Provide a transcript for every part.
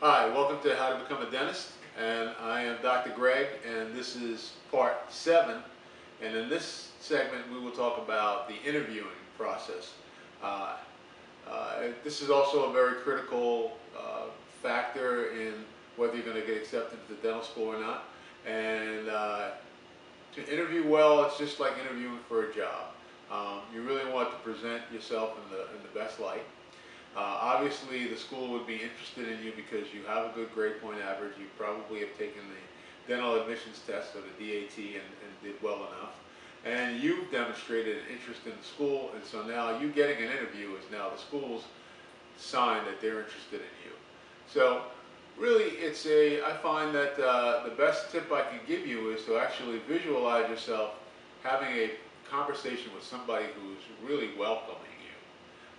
Hi, welcome to How to Become a Dentist, and I am Dr. Greg, and this is part 7. And in this segment, we will talk about the interviewing process. Uh, this is also a very critical factor in whether you're going to get accepted to dental school or not. And to interview well, it's just like interviewing for a job. You really want to present yourself in the best light. Obviously, the school would be interested in you because you have a good grade point average. You probably have taken the dental admissions test or the DAT and did well enough. And you've demonstrated an interest in the school, and so now you getting an interview is now the school's sign that they're interested in you. So really, I find that the best tip I can give you is to actually visualize yourself having a conversation with somebody who's really welcoming you.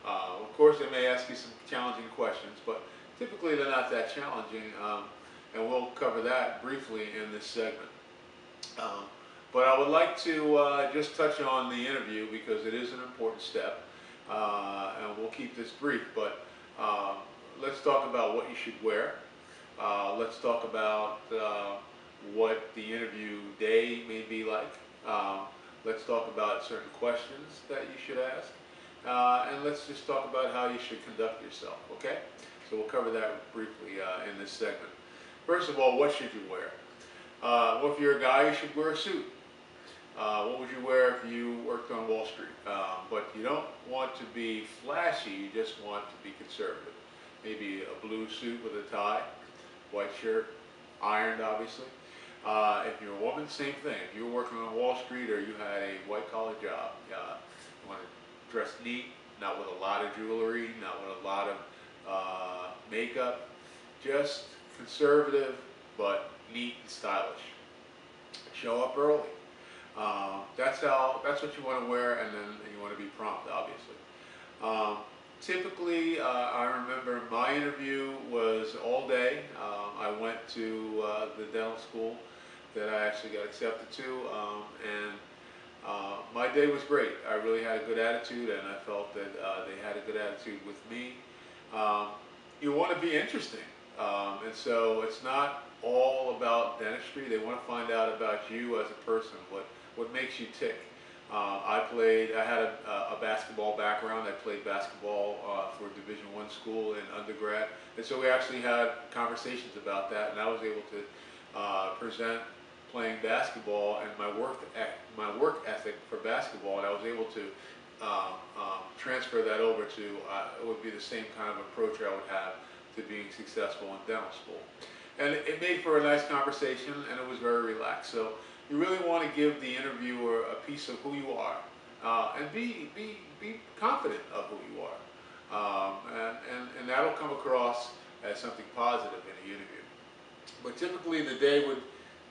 Of course, they may ask you some challenging questions, but typically they're not that challenging, and we'll cover that briefly in this segment. Um, but I would like to just touch on the interview because it is an important step, and we'll keep this brief, but let's talk about what you should wear. Let's talk about what the interview day may be like. Let's talk about certain questions that you should ask. And let's just talk about how you should conduct yourself, okay? So we'll cover that briefly in this segment. First of all, what should you wear? Well, if you're a guy, you should wear a suit. What would you wear if you worked on Wall Street? But you don't want to be flashy, you just want to be conservative. Maybe a blue suit with a tie, white shirt, ironed obviously. If you're a woman, same thing. If you were working on Wall Street or you had a white-collar job, you want to dress neat, not with a lot of jewelry, not with a lot of makeup, just conservative but neat and stylish. Show up early. That's what you want to wear, and then you want to be prompt, obviously. Typically, I remember my interview was all day. I went to the dental school that I actually got accepted to, and my day was great. I really had a good attitude, and I felt that they had a good attitude with me. You want to be interesting, and so it's not all about dentistry. They want to find out about you as a person, what makes you tick. I had a basketball background. I played basketball for a Division I school in undergrad, and so we actually had conversations about that, and I was able to present playing basketball and my work ethic for basketball, and I was able to transfer that over to it would be the same kind of approach I would have to being successful in dental school. And it made for a nice conversation, and it was very relaxed. So you really want to give the interviewer a piece of who you are, and be confident of who you are, and that'll come across as something positive in the interview. But typically the day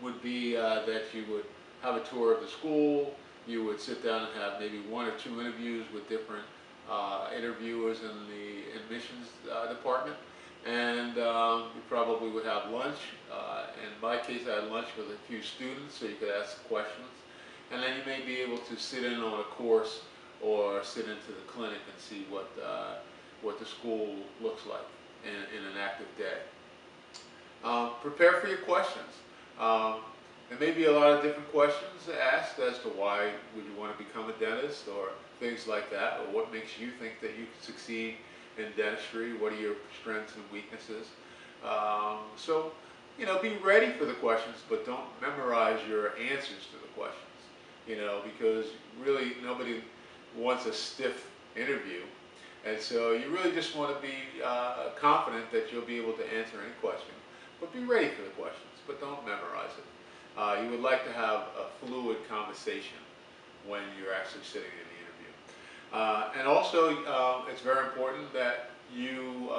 would be that you would have a tour of the school. You would sit down and have maybe 1 or 2 interviews with different interviewers in the admissions department. And you probably would have lunch. In my case, I had lunch with a few students, so you could ask questions. And then you may be able to sit in on a course or sit into the clinic and see what the school looks like in an active day. Prepare for your questions. There may be a lot of different questions asked as to why would you want to become a dentist or things like that, or what makes you think that you can succeed in dentistry, what are your strengths and weaknesses. So, be ready for the questions, but don't memorize your answers to the questions, because really nobody wants a stiff interview. And so you really just want to be confident that you'll be able to answer any question, but be ready for the questions, but don't memorize it. You would like to have a fluid conversation when you're actually sitting in the interview. And also, it's very important that you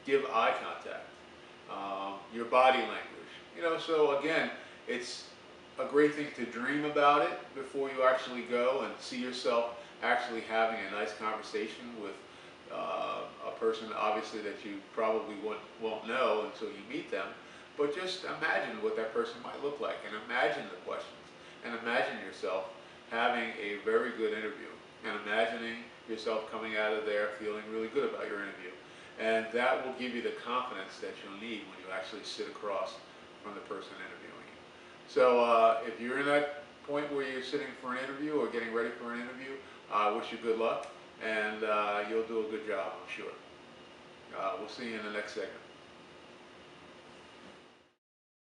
give eye contact, your body language. So again, it's a great thing to dream about it before you actually go and see yourself actually having a nice conversation with a person, obviously, that you probably won't know until you meet them. But just imagine what that person might look like, and imagine the questions, and imagine yourself having a very good interview, and imagining yourself coming out of there feeling really good about your interview. And that will give you the confidence that you'll need when you actually sit across from the person interviewing you. So if you're in that point where you're sitting for an interview or getting ready for an interview, I wish you good luck, and you'll do a good job, I'm sure. We'll see you in the next segment.